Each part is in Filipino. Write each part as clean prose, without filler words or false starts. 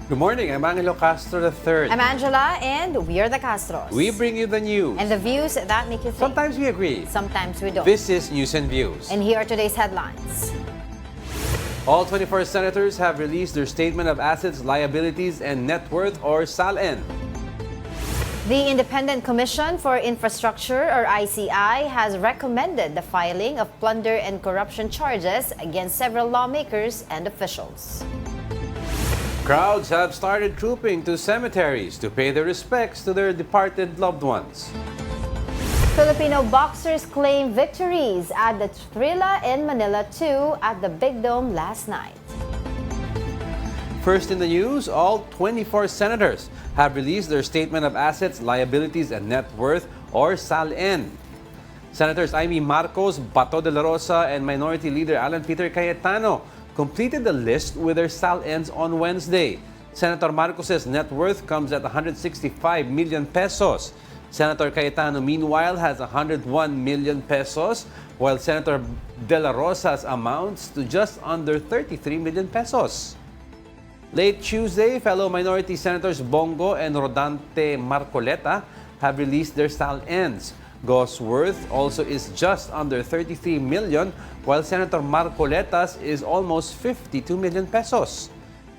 Good morning, I'm Angelo Castro III. I'm Angela, and we are the Castros. We bring you the news. And the views that make you think. Sometimes we agree. Sometimes we don't. This is News and Views. And here are today's headlines. All 24 senators have released their Statement of Assets, Liabilities, and Net Worth, or SALN. The Independent Commission for Infrastructure, or ICI, has recommended the filing of plunder and corruption charges against several lawmakers and officials. Crowds have started trooping to cemeteries to pay their respects to their departed loved ones. Filipino boxers claim victories at the Thrilla in Manila 2 at the Big Dome last night. First in the news, all 24 senators have released their Statement of Assets, Liabilities, and Net Worth, or SALN. Senators Amy Marcos, Bato de la Rosa, and Minority Leader Alan Peter Cayetano completed the list with their SALNs on Wednesday. Senator Marcos's net worth comes at 165 million pesos. Senator Cayetano, meanwhile, has 101 million pesos, while Senator De La Rosa's amounts to just under 33 million pesos. Late Tuesday, fellow minority senators Bongo and Rodante Marcoleta have released their SALNs. Go's worth also is just under 33 million, while Senator Marcoleta's is almost 52 million pesos.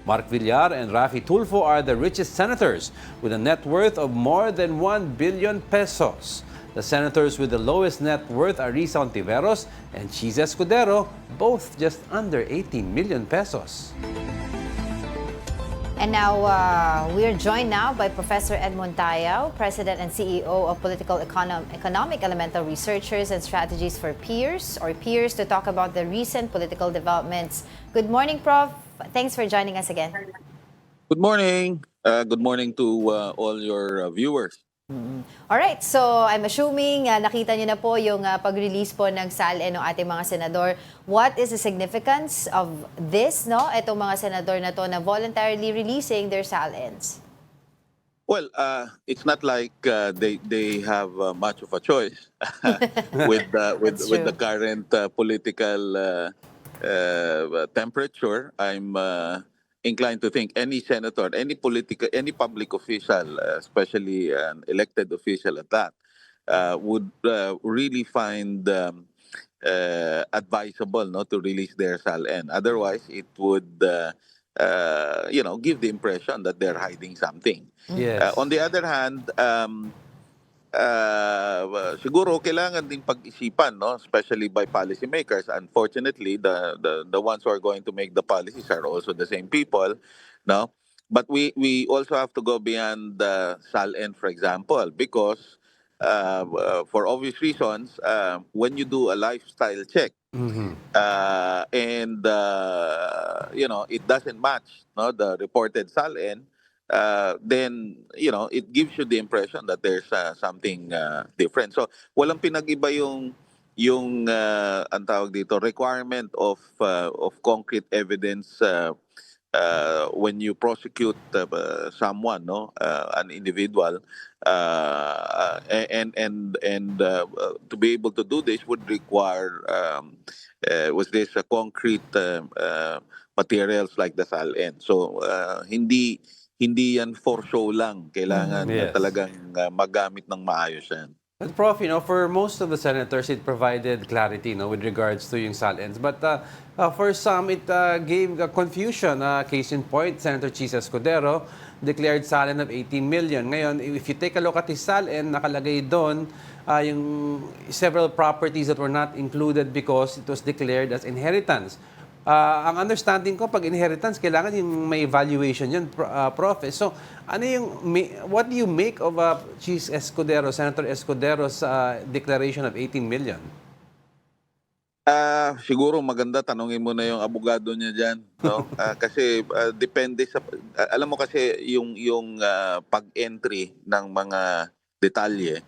Mark Villar and Rafi Tulfo are the richest senators with a net worth of more than 1 billion pesos. The senators with the lowest net worth are Risa Ontiveros and Chis Escudero, both just under 18 million pesos. And now, we are joined now by Professor Edmond Tayao, President and CEO of Political Economic Elemental Researchers and Strategies for Peers, or Peers, to talk about the recent political developments. Good morning, Prof. Thanks for joining us again. Good morning. Good morning to all your viewers. Alright, so I'm assuming nakita niyo na po yung pag-release po ng SALN ng ating mga senador. What is the significance of this, no? Itong mga senador na to na voluntarily releasing their SALNs. Well, it's not like they have much of a choice with the current political temperature. I'm inclined to think any senator, any public official, especially an elected official at that, would really find advisable not to release their SALN. Otherwise, it would give the impression that they're hiding something. Yes. On the other hand, siguro kailangan ding pag-isipan, no, especially by policymakers. Unfortunately, the ones who are going to make the policies are also the same people, no. But we also have to go beyond the SALN, for example, because for obvious reasons, when you do a lifestyle check, and it doesn't match, no, the reported SALN, then it gives you the impression that there's something different. So walang pinag-iba yung ang tawag dito, requirement of concrete evidence when you prosecute someone, no, an individual, and to be able to do this would require was this concrete materials like the SALN. So hindi yan for show lang. Kailangan Yes. talagang magamit ng maayos yan. But Prof, for most of the senators, it provided clarity, with regards to yung SALNs. But for some, it gave confusion. Case in point, Senator Chis Escudero declared SALN of 18 million. Ngayon, if you take a look at his SALN, nakalagay doon yung several properties that were not included because it was declared as inheritance. Ang understanding ko, pag inheritance, kailangan yung may valuation yun, Prof. So, what do you make of Chis Escudero, Senator Escudero's declaration of 18 million? Siguro maganda tanungin mo na yung abogado niya diyan, no? Kasi depende sa alam mo kasi yung pag-entry ng mga detalye,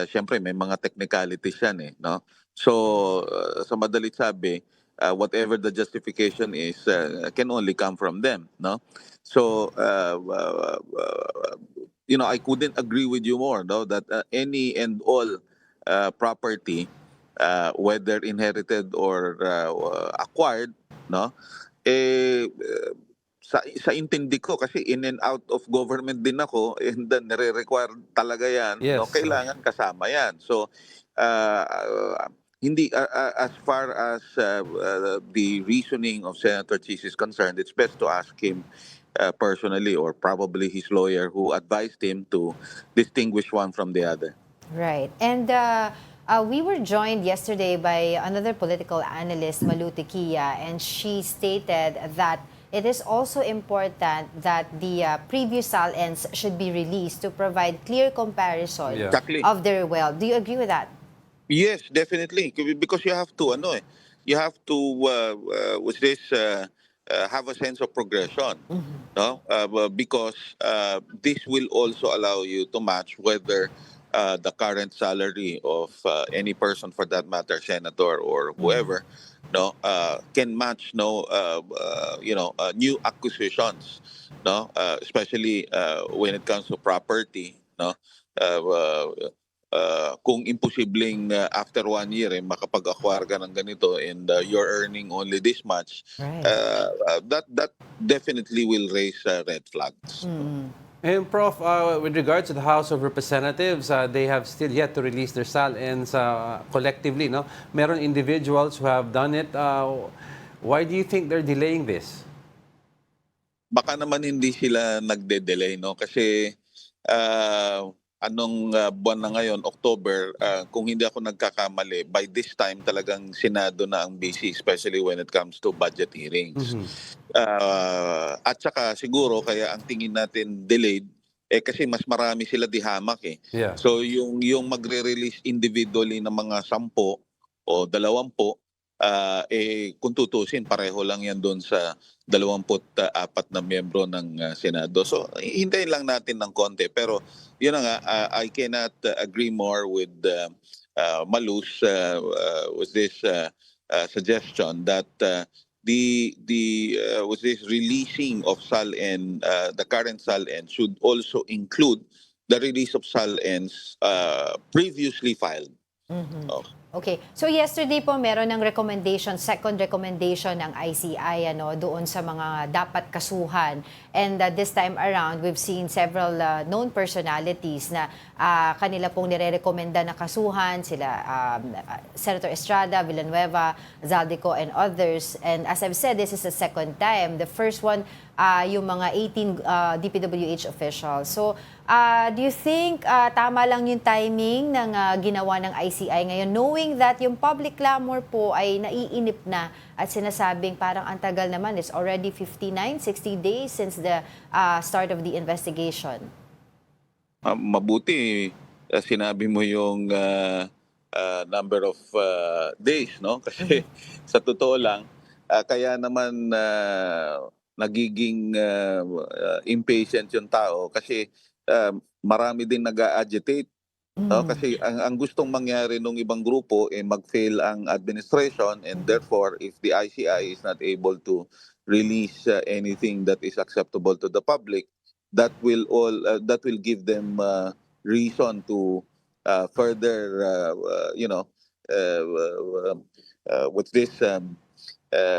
syempre may mga technicalities yan, no? So sa madalit sabi, whatever the justification is can only come from them, no? So I couldn't agree with you more, no, that any and all property, whether inherited or acquired, no, sa intindi ko kasi in and out of government din ako and then nire-require talaga 'yan, no? Yes. Kailangan kasama 'yan. So hindi as far as the reasoning of Senator Cheese is concerned, it's best to ask him personally or probably his lawyer who advised him to distinguish one from the other. Right. And we were joined yesterday by another political analyst, Malu Tequia, and she stated that it is also important that the previous SALNs should be released to provide clear comparison Yeah. Exactly. of their wealth. Do you agree with that? Yes, definitely. Because you have to, you have to, what's this, have a sense of progression, no? Because this will also allow you to match whether the current salary of any person, for that matter, senator or whoever, no, can match, new acquisitions, no, especially when it comes to property, no. Uh, kung imposibleng after 1 year makapag-acquire ka ng ganito and you're earning only this much, Right. that definitely will raise red flags. And Prof, with regards to the House of Representatives, they have still yet to release their SALNs collectively, no? Meron individuals who have done it. Why do you think they're delaying this? Baka naman hindi sila nagde-delay, no? Kasi anong buwan na ngayon, October, kung hindi ako nagkakamali, by this time talagang Senado na ang busy, especially when it comes to budget hearings. At saka siguro kaya ang tingin natin delayed kasi mas marami sila dihamak eh. Yeah. So yung magre-release individually ng mga 10 o 20, kung tutusin pareho lang yan doon sa 24 na miyembro ng Senado. So hintayin lang natin ng konti, pero yun na nga, I cannot agree more with Malu's with this suggestion that was this releasing of SALN, the current SALN should also include the release of SALNs previously filed. Oh. Okay. So yesterday po meron ng recommendation, second recommendation ng ICI doon sa mga dapat kasuhan. And this time around, we've seen several known personalities na kanila pong nire-recommenda na kasuhan, sila Senator Estrada, Villanueva, Zaldico, and others. And as I've said, this is the second time. The first one, yung mga 18 DPWH officials. So, do you think tama lang yung timing ng ginawa ng ICI ngayon, knowing that yung public clamor po ay naiinip na at sinasabing parang ang tagal naman, it's already 59, 60 days since the start of the investigation? Mabuti sinabi mo yung number of days, no? Kasi sa totoo lang, kaya naman nagiging impatient yung tao kasi marami din nag-agitate, no? Kasi ang gustong mangyari ng ibang grupo mag-fail ang administration, and therefore if the ICI is not able to release anything that is acceptable to the public, that will give them reason to further what's this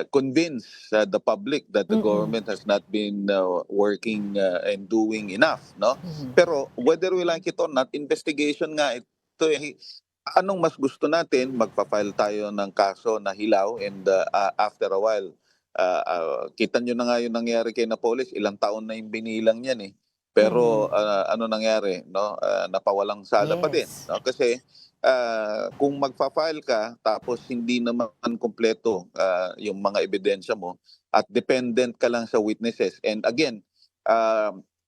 convince the public that the government has not been working and doing enough, no? Pero whether we like it or not, investigation nga ito anong mas gusto natin, magpa-file tayo ng kaso na hilaw, and after a while kita nyo na nga yung nangyari kay Napoles, ilang taon na yung binilang niyan pero ano nangyari, no? Napawalang sala pa din, no? Kasi kung magfa-file ka tapos hindi naman kompleto yung mga ebidensya mo at dependent ka lang sa witnesses, and again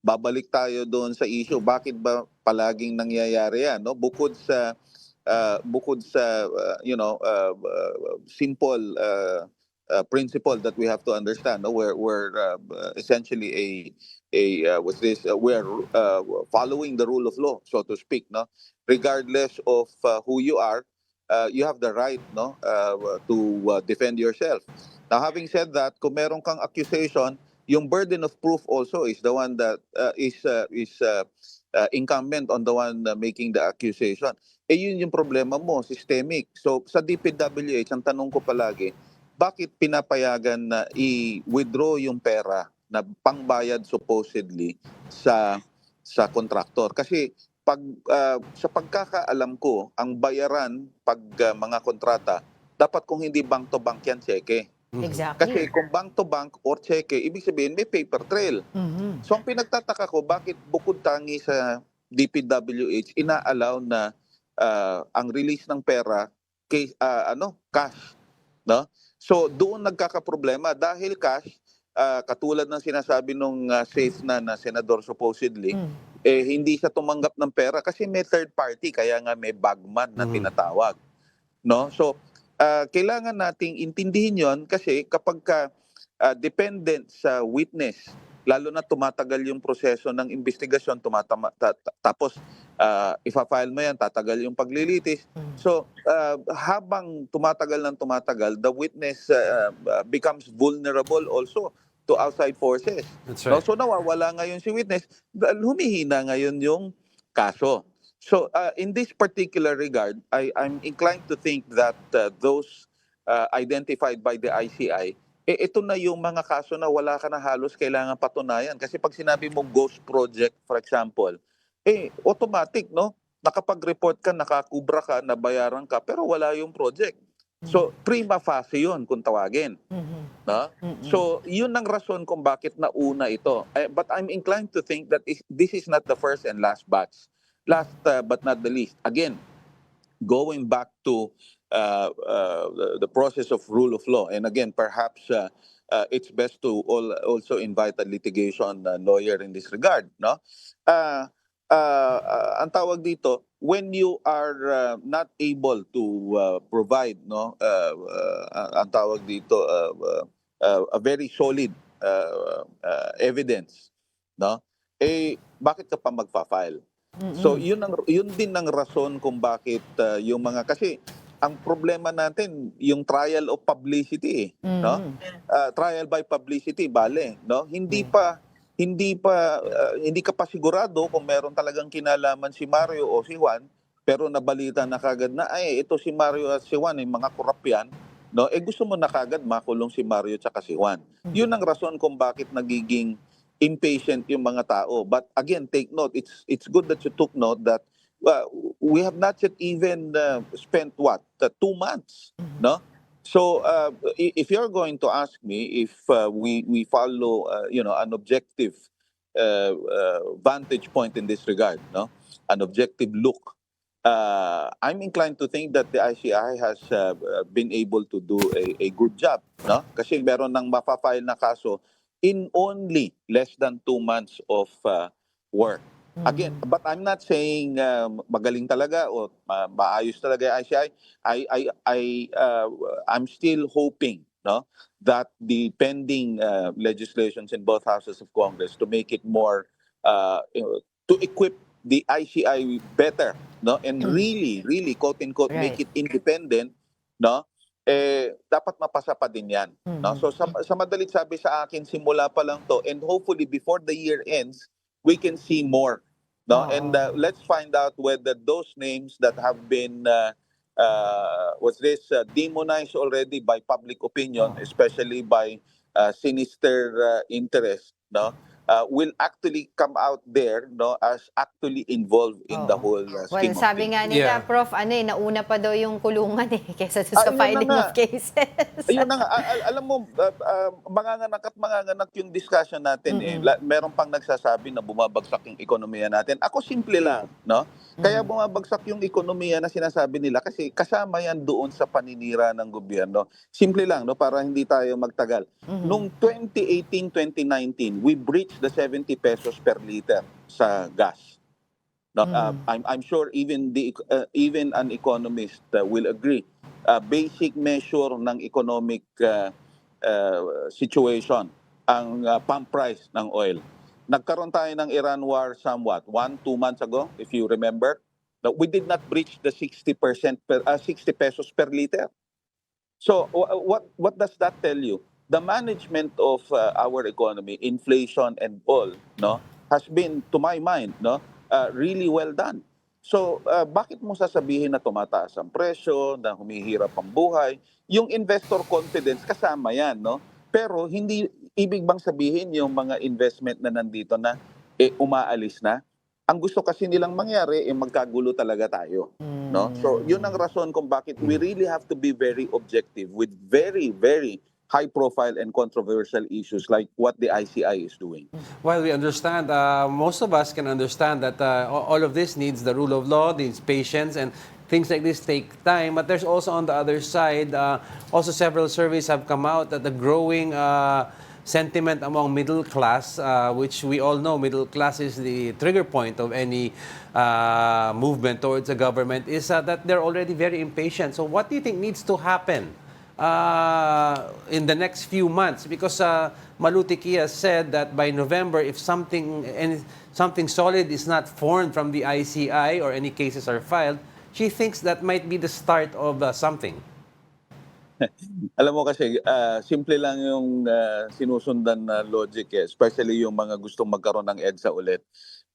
babalik tayo doon sa issue, bakit ba palaging nangyayari yan, no? Bukod sa simple principle that we have to understand, no? We're essentially we're following the rule of law, so to speak, no? Regardless of who you are, you have the right, no, to defend yourself. Now, having said that, kung meron kang accusation, yung burden of proof also is the one that is incumbent on the one making the accusation. Yun yung problema mo, systemic. So sa DPWH, ang tanong ko palagi, bakit pinapayagan na i-withdraw yung pera na pangbayad supposedly sa kontraktor. Kasi sa pagkakaalam ko, ang bayaran pag mga kontrata, dapat kung hindi bank to bank yan, cheque. Kasi Exactly. kung bank to bank or cheque, ibig sabihin may paper trail. Mhm. So ang pinagtataka ko, bakit bukod tangi sa DPWH, inaalaw na ang release ng pera cash, no? So doon nagkakaproblema dahil cash, katulad ng sinasabi nung safe na senador supposedly, Mm. hindi siya tumanggap ng pera kasi may third party, kaya nga may bagman na tinatawag, no? So kailangan nating intindihin 'yon kasi kapag dependent sa witness, lalo na tumatagal yung proseso ng investigasyon, tapos ifa-file mo yan, tatagal yung paglilitis. So habang tumatagal ng tumatagal, the witness becomes vulnerable also to outside forces. That's No? right. So nawawala ngayon si witness, dahil humihina ngayon yung kaso. So in this particular regard, I'm inclined to think that those identified by the ICI, ito na yung mga kaso na wala ka na halos kailangan patunayan. Kasi pag sinabi mo ghost project, for example, automatic, no? Nakapag-report ka, nakakubra ka, nabayaran ka, pero wala yung project. So, prima facie yun kung tawagin. Mhm. No? Mm-mm. So, yun ang rason kung bakit nauna ito. But I'm inclined to think that this is not the first and last batch. Last but not the least. Again, going back to the process of rule of law, and again, perhaps it's best to also invite a litigation lawyer in this regard, no? Ang tawag dito, when you are not able to provide, no, ang tawag dito, a very solid evidence, no? Bakit ka pa magfa-file? So yun din ang rason kung bakit yung mga, kasi ang problema natin yung trial of publicity, no? Mhm. Trial by publicity, bale, no? Hindi ka pa sigurado kung meron talagang kinalaman si Mario o si Juan, pero nabalita na kagad na ito si Mario at si Juan, yung mga korap yan, no? Gusto mo na kagad makulong si Mario at si Juan. Yun ang rason kung bakit nagiging impatient yung mga tao. But again, take note, it's good that you took note that we have not yet even spent 2 months, no? So if you're going to ask me if we follow an objective vantage point in this regard, no, an objective look, I'm inclined to think that the ICI has been able to do a good job, no? Kasi meron nang mapa-file na kaso in only less than 2 months of work. Again, but I'm not saying magaling talaga o maayos talaga yung ICI. I'm still hoping, no, that the pending legislations in both houses of Congress to make it more to equip the ICI better, no, and really quote unquote make Right. it independent, no, dapat mapasa pa din yan, no? So sa madalit sabi sa akin, simula pa lang to, and hopefully before the year ends we can see more, no? And let's find out whether those names that have been demonized already by public opinion, especially by sinister interest, no, will actually come out there, no, as actually involved in the Oo. whole Well, scheme of sabi things. nga nila, Yeah. Prof, nauna pa daw yung kulungan kaysa sa Ayun na filing nga. of cases. Ayun na nga, alam mo, manganganak yung discussion natin meron pang nagsasabi na bumabagsak yung ekonomiya natin. Ako simple lang, no? Kaya bumabagsak yung ekonomiya na sinasabi nila kasi kasama yan doon sa paninira ng gobyerno. Simple lang, no, para hindi tayo magtagal. Noong 2018-2019, we breached the 70 pesos per liter sa gas. No, I'm sure even an economist will agree. Basic measure ng economic situation ang pump price ng oil. Nagkaroon tayo ng Iran war somewhat 1-2 months ago, if you remember. No, we did not breach the 60 pesos per liter. So what does that tell you? The management of our economy, inflation and all, no, has been, to my mind, no, really well done. So bakit mo sasabihin na tumataas ang presyo, na humihirap ang buhay? Yung investor confidence kasama yan, no? Pero hindi ibig bang sabihin yung mga investment na nandito na umaalis na? Ang gusto kasi nilang mangyari magkagulo talaga tayo, no? So, yun ang rason kung bakit we really have to be very objective with very, very high profile and controversial issues like what the ICI is doing. Well, we understand, most of us can understand that all of this needs the rule of law, needs patience, and things like this take time. But there's also on the other side, also several surveys have come out that the growing sentiment among middle class, which we all know middle class is the trigger point of any movement towards the government, is that they're already very impatient. So what do you think needs to happen in the next few months? Because Maluti Kia said that by November, if something solid is not formed from the ICI or any cases are filed, she thinks that might be the start of something. Alam mo kasi, simple lang yung sinusundan na logic especially yung mga gustong magkaroon ng EDSA ulit.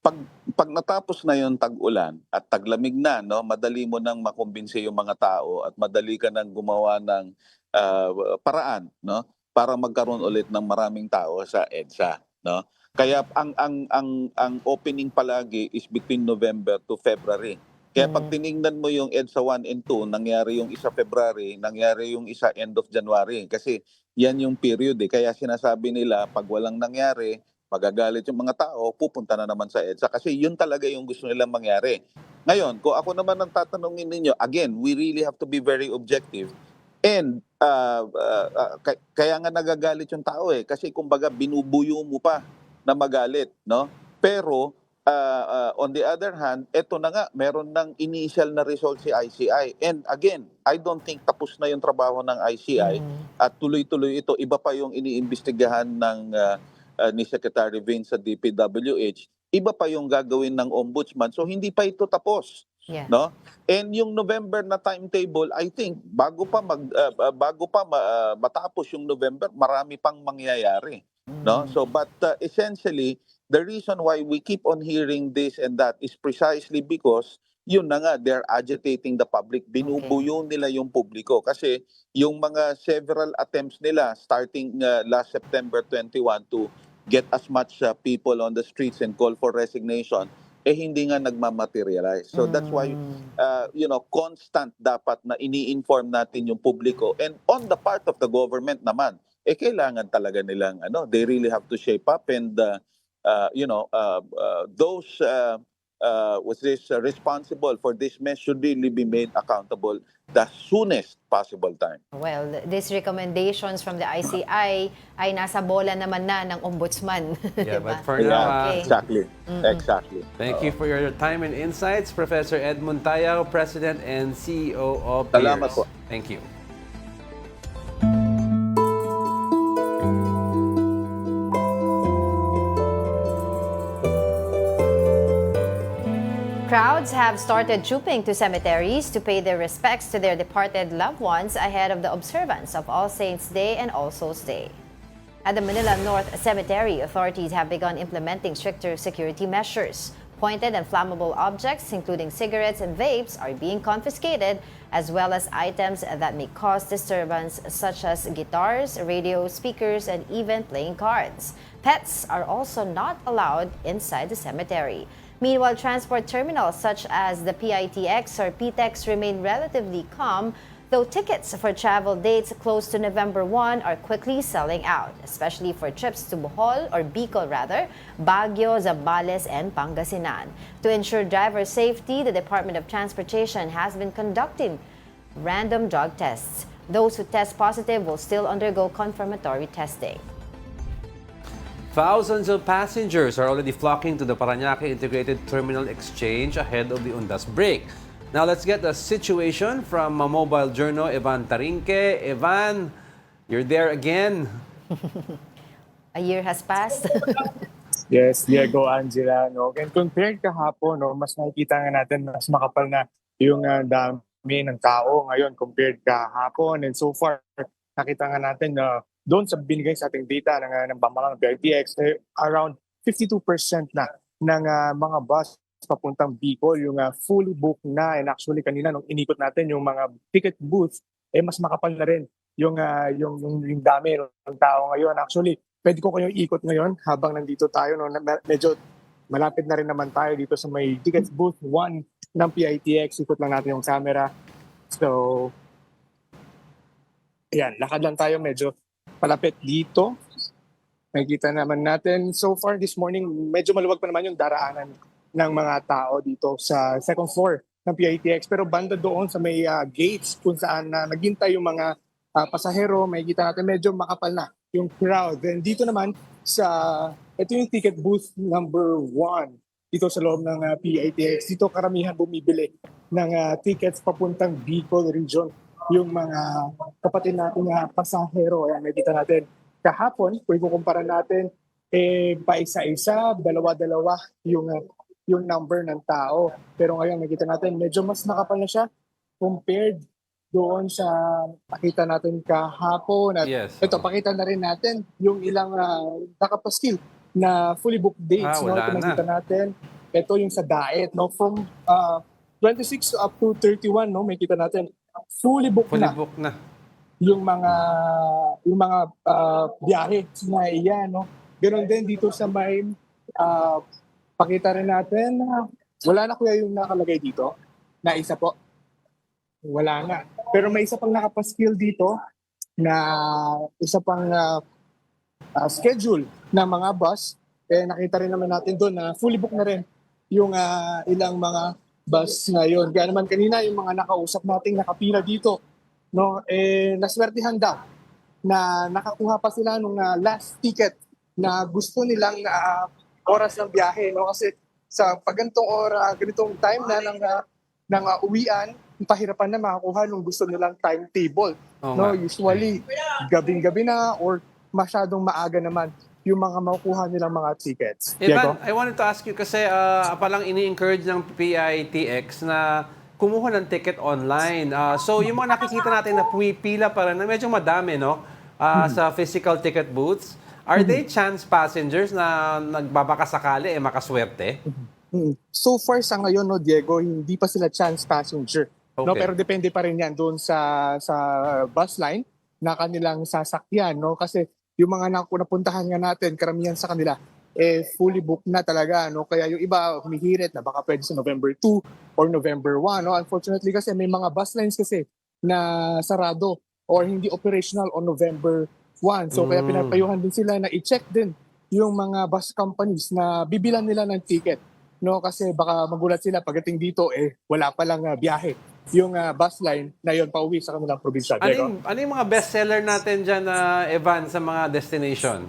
Pag natapos na yung tag-ulan at taglamig na, no, madali mo nang makumbinsi yung mga tao at madali ka nang gumawa ng paraan, no, para magkaroon ulit ng maraming tao sa EDSA, no. Kaya ang opening palagi is between November to February. Kaya pag tiningnan mo yung EDSA 1 and 2, nangyari yung isa February, nangyari yung isa end of January. Kasi yan yung period Kaya sinasabi nila, pag walang nangyari, magagalit yung mga tao, pupunta na naman sa EDSA. Kasi yun talaga yung gusto nilang mangyari. Ngayon, kung ako naman ang tatanungin ninyo, again, we really have to be very objective. And kaya nga nagagalit yung tao Kasi kumbaga binubuyo mo pa na magalit, no? Pero on the other hand, eto na nga, meron ng initial na result si ICI. And again, I don't think tapos na yung trabaho ng ICI at tuloy-tuloy ito. Iba pa yung iniimbestigahan ni Secretary Vince sa DPWH. Iba pa yung gagawin ng Ombudsman. So hindi pa ito tapos. Yeah. No? And yung November na timetable, I think bago pa matapos yung November, marami pang mangyayari. No? So but essentially the reason why we keep on hearing this and that is precisely because yun na nga, they're agitating the public. Binubuyo nila yung publiko. Kasi yung mga several attempts nila starting last September 21 to get as much people on the streets and call for resignation, hindi nga nagmamaterialize. So that's why, constant dapat na ini-inform natin yung publiko. And on the part of the government naman, kailangan talaga nilang, they really have to shape up and those responsible for this mess should really be made accountable the soonest possible time. Well, these recommendations from the ICI ay nasa bola naman na ng ombudsman. Yeah, Diba? but for now, Okay. Exactly. Exactly. thank you for your time and insights, Professor Edmund Tayao, President and CEO of Salamat PEERS. po. Thank you. Crowds have started trooping to cemeteries to pay their respects to their departed loved ones ahead of the observance of All Saints' Day and All Souls' Day. At the Manila North Cemetery, authorities have begun implementing stricter security measures. Pointed and flammable objects, including cigarettes and vapes, are being confiscated, as well as items that may cause disturbance, such as guitars, radio, speakers, and even playing cards. Pets are also not allowed inside the cemetery. Meanwhile, transport terminals such as the PITX or PTEX remain relatively calm, though tickets for travel dates close to November 1 are quickly selling out, especially for trips to Bohol or Bicol rather, Baguio, Zambales, and Pangasinan. To ensure driver safety, the Department of Transportation has been conducting random drug tests. Those who test positive will still undergo confirmatory testing. Thousands of passengers are already flocking to the Parañaque Integrated Terminal Exchange ahead of the Undas break. Now let's get the situation from Mobile Journal, Evan Tarinque. Evan, you're there again. A year has passed. Yes, Diego, Angela. No? And compared kahapon, no, mas nakikita nga natin mas makapal na yung dami ng tao ngayon compared kahapon. And so far, nakita nga natin na doon sa binigay sa ating data ng pamalang PITX, around 52% na ng mga bus papuntang Bicol, yung fully booked na. And actually kanina nung inikot natin yung mga ticket booths, mas makapal na rin yung dami ng tao ngayon. Actually, pwede ko kayong ikot ngayon habang nandito tayo, no. Medyo malapit na rin naman tayo dito sa may tickets booth 1 ng PITX. Ikot lang natin yung camera. So, ayan, lakad lang tayo, medyo palapit dito. Nakikita naman natin, so far this morning, medyo maluwag pa naman yung daraanan ng mga tao dito sa second floor ng PITX. Pero banda doon sa may gates kung saan naghintay yung mga pasahero, makikita natin medyo makapal na yung crowd. Then dito naman ito yung ticket booth number 1 dito sa loob ng PITX. Dito karamihan bumibili ng tickets papuntang Bicol region. Yung mga kapatid natin pasahero, ayan, nakikita natin kahapon, kung ikukumpara natin, pa isa-isa, dalawa-dalawa yung number ng tao. Pero ngayon, nakita natin, medyo mas nakapal na siya compared doon sa pakita natin kahapon. At Yes. ito, pakita na rin natin yung ilang nakapaskil na fully booked dates. Wala Ito na. nakita natin. Ito yung sa Daet. From 26 up to 31, may kita natin, fully booked Fully na booked na. yung mga biyahe na iyan, no. Ganoon din dito sa may pakita rin natin wala na kuya yung nakalagay dito na isa po. Wala na. Pero may isa pang nakapaskil dito na isa pang schedule ng mga bus. Nakita rin naman natin doon na fully booked na rin yung ilang mga bus ngayon. Kaya naman kanina yung mga nakausap nating nakapila dito, no, naswertihan daw na nakakuha pa sila nung last ticket na gusto nilang oras ng biyahe, no, kasi sa ganitong time na ng uwian, pahirapan na makakuha nung gusto nilang timetable, Oo no. nga. Usually gabing-gabi na or masyadong maaga naman yung mga makukuha nilang mga tickets. Diego? Evan, I wanted to ask you kasi palang ini-encourage ng PITX na kumuha ng ticket online. So yung mga nakikita natin na pila pa rin na medyo madami, no? Sa physical ticket booths. Are they chance passengers na nagbabakasakali makaswerte? So far sa ngayon, no, Diego, hindi pa sila chance passenger. No, Okay. pero depende pa rin yan doon sa bus line na kanilang sasakyan, no, kasi yung mga napuntahan nga natin, karamihan sa kanila fully booked na talaga, no. Kaya yung iba humihirit na baka pwede sa November 2 or November 1, no. Unfortunately kasi may mga bus lines kasi na sarado or hindi operational on November 1. So kaya pinapayuhan din sila na i-check din yung mga bus companies na bibilan nila ng ticket, no, kasi baka magulat sila pagdating dito wala pa lang biyahe yung bus line na yon pauwi sa kanilang probinsya. Diego? Ano yung mga bestseller natin dyan, Evan, sa mga destination?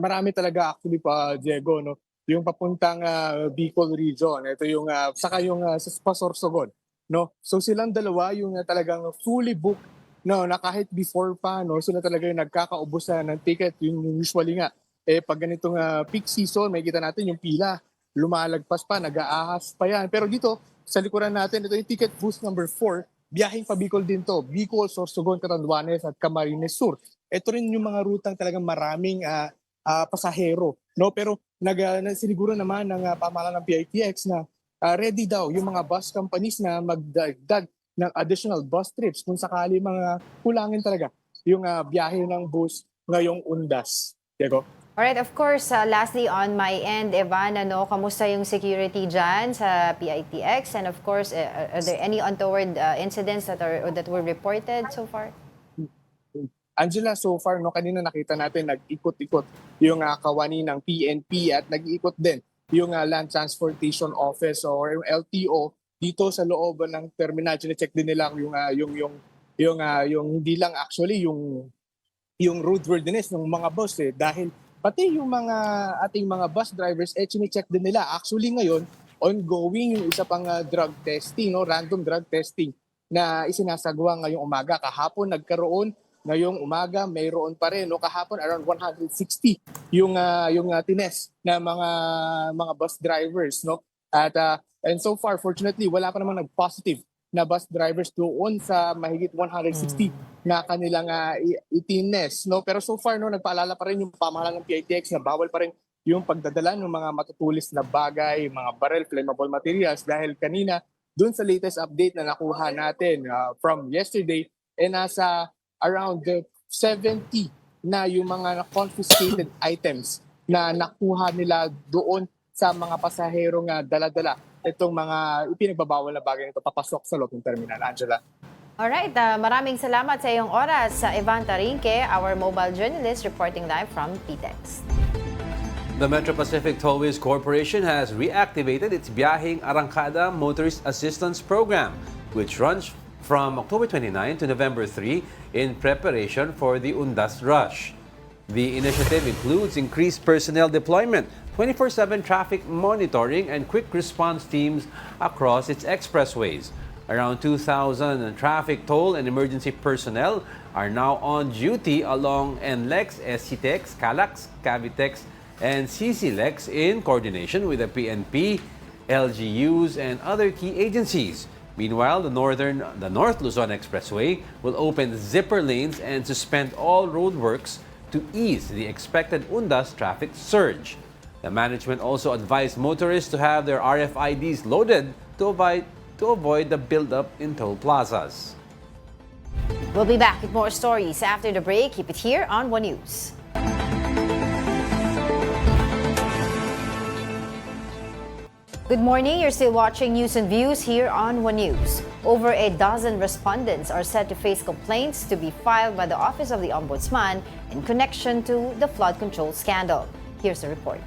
Marami talaga actually pa, Diego, no. Yung papuntang Bicol region, ito yung saka yung sa Sorsogon, no. So silang dalawa yung talagang fully booked, no, na kahit before pa, no, sila talaga yung nagkakaubusan ng ticket. Yung usually nga pag ganitong peak season, may kita natin yung pila lumalagpas pa, nag-aahas pa yan. Pero dito sa likuran natin, ito yung ticket booth number 4. Biyaheng pa Bicol din to. Bicol, Sorsogon, Catanduanes at Camarines Sur. Ito rin yung mga rutang talagang maraming pasahero, no? Pero siniguro naman ng pamahalaan ng PITX na ready daw yung mga bus companies na magdagdag ng additional bus trips kung sakali mga kulangin talaga yung biyahe ng bus ngayong undas. Diego? Alright, of course, lastly on my end, Evan, kamusta yung security dyan sa PITX? And of course, are there any untoward incidents that were reported so far? Angela, so far, no, kanina nakita natin nag-ikot-ikot yung kawani ng PNP at nag-ikot din yung Land Transportation Office or yung LTO dito sa loob ng terminal. Chine-check din nila yung hindi lang actually yung roadworthiness ng mga bus dahil pati yung mga ating mga bus drivers chine-check din nila. Actually ngayon, ongoing yung isa pang drug testing, no, random drug testing na isinasagawa ngayong umaga. Kahapon nagkaroon, ngayong umaga mayroon pa rin, no. Kahapon around 160 yung tines na mga bus drivers, no. At and so far fortunately wala pa namang nag-positive na bus drivers doon sa mahigit 160 na kanilang itines, no. Pero so far, no, nagpaalala pa rin yung pamahalaan ng PITX na bawal pa rin yung pagdadala ng mga matutulis na bagay, mga barrel, flammable materials, dahil kanina doon sa latest update na nakuha natin from yesterday, nasa around 70 na yung mga confiscated items na nakuha nila doon sa mga pasaherong dala-dala itong mga ipinagbabawal na bagay nito papasok sa loob ng terminal. Angela. Alright, maraming salamat sa iyong oras, Ivan Tarinque, our mobile journalist reporting live from PTEX. The Metro Pacific Tollways Corporation has reactivated its Biyaheng Arangkada Motorist Assistance Program, which runs from October 29 to November 3 in preparation for the Undas Rush. The initiative includes increased personnel deployment, 24/7 traffic monitoring, and quick response teams across its expressways. Around 2,000 traffic toll and emergency personnel are now on duty along NLEX, SCTEX, CALAX, Cavitex, and CCLEX in coordination with the PNP, LGUs, and other key agencies. Meanwhile, the North Luzon Expressway will open zipper lanes and suspend all roadworks to ease the expected Undas traffic surge. The management also advised motorists to have their RFIDs loaded to avoid the buildup in toll plazas. We'll be back with more stories after the break. Keep it here on One News. Good morning. You're still watching News and Views here on One News. Over a dozen respondents are set to face complaints to be filed by the Office of the Ombudsman in connection to the flood control scandal. Here's the report.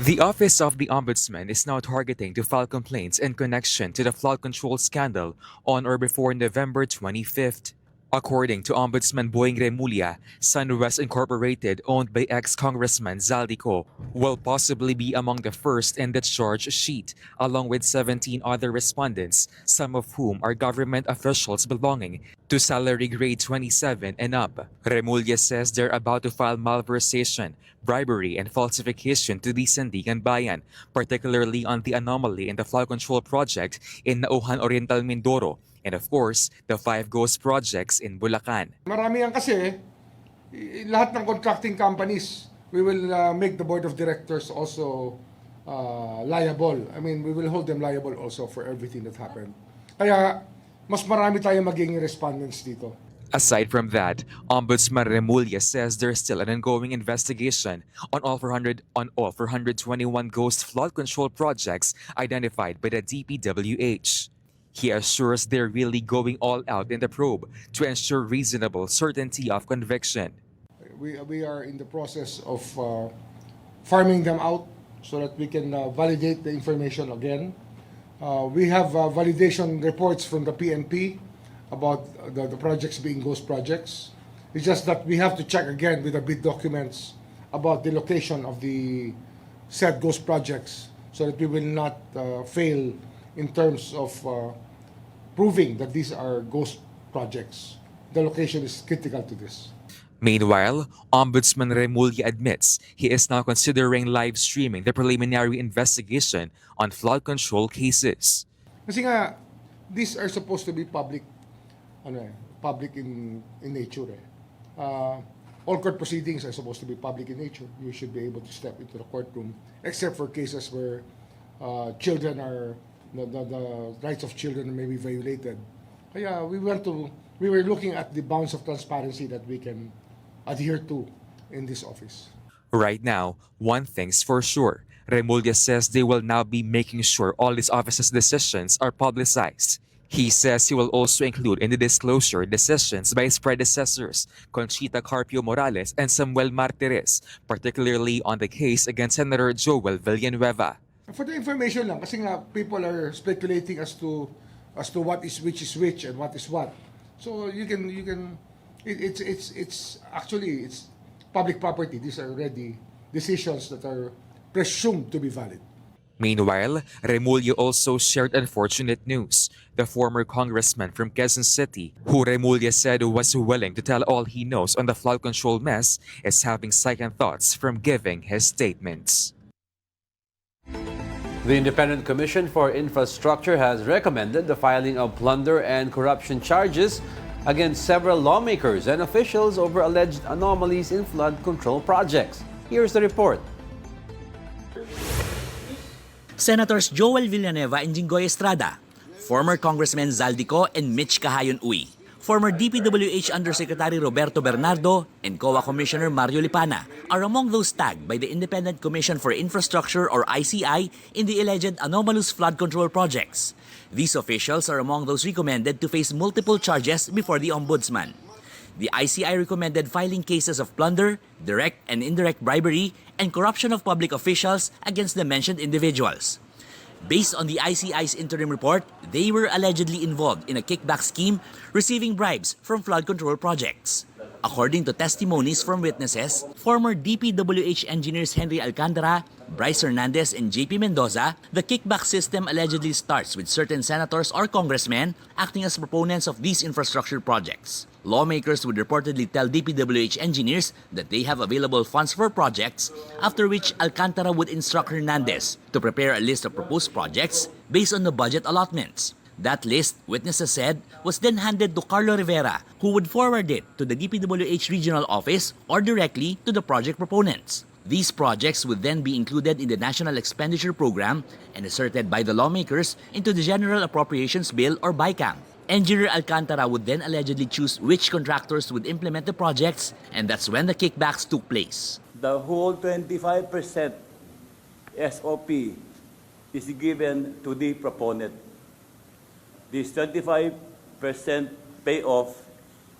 The Office of the Ombudsman is now targeting to file complaints in connection to the flood control scandal on or before November 25th. According to Ombudsman Boying Remulla, SunWest Incorporated, owned by ex-Congressman Zaldico, will possibly be among the first in the charge sheet, along with 17 other respondents, some of whom are government officials belonging to salary grade 27 and up. Remulla says they're about to file malversation, bribery, and falsification to the Sandigan Bayan, particularly on the anomaly in the flood control project in Nauhan Oriental, Mindoro, and of course, the 5 ghost projects in Bulacan. Marami yan kasi, lahat ng contracting companies, we will make the board of directors also liable. I mean, we will hold them liable also for everything that happened. Kaya, mas marami tayong magiging respondents dito. Aside from that, Ombudsman Remulla says there's still an ongoing investigation on all 421 ghost flood control projects identified by the DPWH. He assures they're really going all out in the probe to ensure reasonable certainty of conviction. We are in the process of farming them out so that we can validate the information again. We have validation reports from the PNP about the projects being ghost projects. It's just that we have to check again with the bid documents about the location of the said ghost projects so that we will not fail in terms of proving that these are ghost projects. The location is critical to this. Meanwhile, Ombudsman Remulla admits he is now considering live streaming the preliminary investigation on flood control cases. Kasi nga, these are supposed to be public in nature. All court proceedings are supposed to be public in nature. You should be able to step into the courtroom, except for cases where children are the rights of children may be violated. Kaya we were looking at the bounds of transparency that we can adhere to in this office. Right now, one thing's for sure. Remulla says they will now be making sure all his office's decisions are publicized. He says he will also include in the disclosure decisions by his predecessors, Conchita Carpio Morales and Samuel Martires, particularly on the case against Senator Joel Villanueva. For the information lang, kasi nga people are speculating as to what is which and what is what. So it's actually public property. These are already decisions that are presumed to be valid. Meanwhile, Remulla also shared unfortunate news. The former congressman from Quezon City, who Remulla said was willing to tell all he knows on the flood control mess, is having second thoughts from giving his statements. The Independent Commission for Infrastructure has recommended the filing of plunder and corruption charges against several lawmakers and officials over alleged anomalies in flood control projects. Here's the report. Senators Joel Villanueva and Jinggoy Estrada, former Congressmen Zaldico and Mitch Cahayon Uy, former DPWH Undersecretary Roberto Bernardo, and COA Commissioner Mario Lipana are among those tagged by the Independent Commission for Infrastructure or ICI in the alleged anomalous flood control projects. These officials are among those recommended to face multiple charges before the Ombudsman. The ICI recommended filing cases of plunder, direct and indirect bribery, and corruption of public officials against the mentioned individuals. Based on the ICI's interim report, they were allegedly involved in a kickback scheme receiving bribes from flood control projects. According to testimonies from witnesses, former DPWH engineers Henry Alcantara, Bryce Hernandez, and JP Mendoza, the kickback system allegedly starts with certain senators or congressmen acting as proponents of these infrastructure projects. Lawmakers would reportedly tell DPWH engineers that they have available funds for projects, after which Alcantara would instruct Hernandez to prepare a list of proposed projects based on the budget allotments. That list, witnesses said, was then handed to Carlo Rivera, who would forward it to the DPWH regional office or directly to the project proponents. These projects would then be included in the National Expenditure Program and inserted by the lawmakers into the General Appropriations Bill or BICAM. Engineer Alcantara would then allegedly choose which contractors would implement the projects, and that's when the kickbacks took place. The whole 25% SOP is given to the proponent. This 25% payoff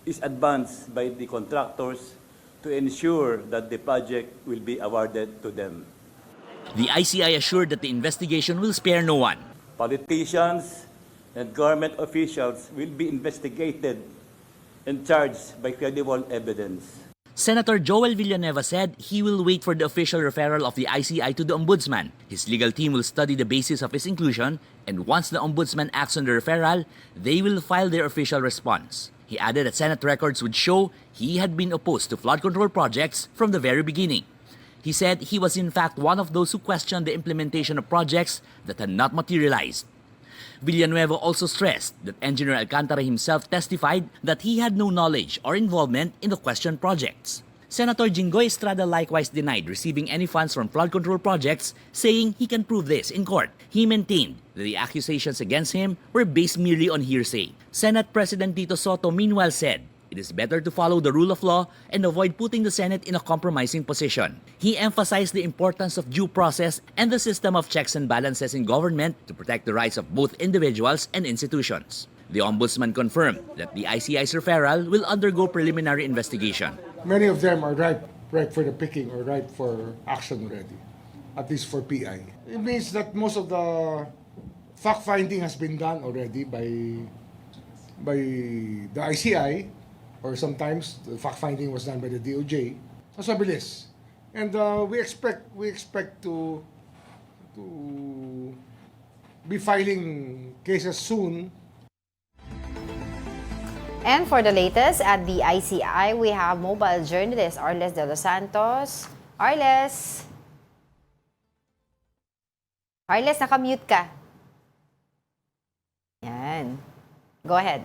is advanced by the contractors to ensure that the project will be awarded to them. The ICI assured that the investigation will spare no one. Politicians and government officials will be investigated and charged by credible evidence. Senator Joel Villanueva said he will wait for the official referral of the ICI to the Ombudsman. His legal team will study the basis of his inclusion, and once the Ombudsman acts on the referral, they will file their official response. He added that Senate records would show he had been opposed to flood control projects from the very beginning. He said he was in fact one of those who questioned the implementation of projects that had not materialized. Villanueva also stressed that Engineer Alcantara himself testified that he had no knowledge or involvement in the questioned projects. Senator Jinggoy Estrada likewise denied receiving any funds from flood control projects, saying he can prove this in court. He maintained that the accusations against him were based merely on hearsay. Senate President Tito Soto meanwhile said it is better to follow the rule of law and avoid putting the Senate in a compromising position. He emphasized the importance of due process and the system of checks and balances in government to protect the rights of both individuals and institutions. The Ombudsman confirmed that the ICI's referral will undergo preliminary investigation. Many of them are ripe for the picking or ripe for action already, at least for PI. It means that most of the fact-finding has been done already by the ICI, or sometimes the fact-finding was done by the DOJ. Mas mabilis. And we expect to be filing cases soon. And for the latest at the ICI, we have mobile journalist Arles de los Santos. Arles, nakamute ka. Yan. Go ahead.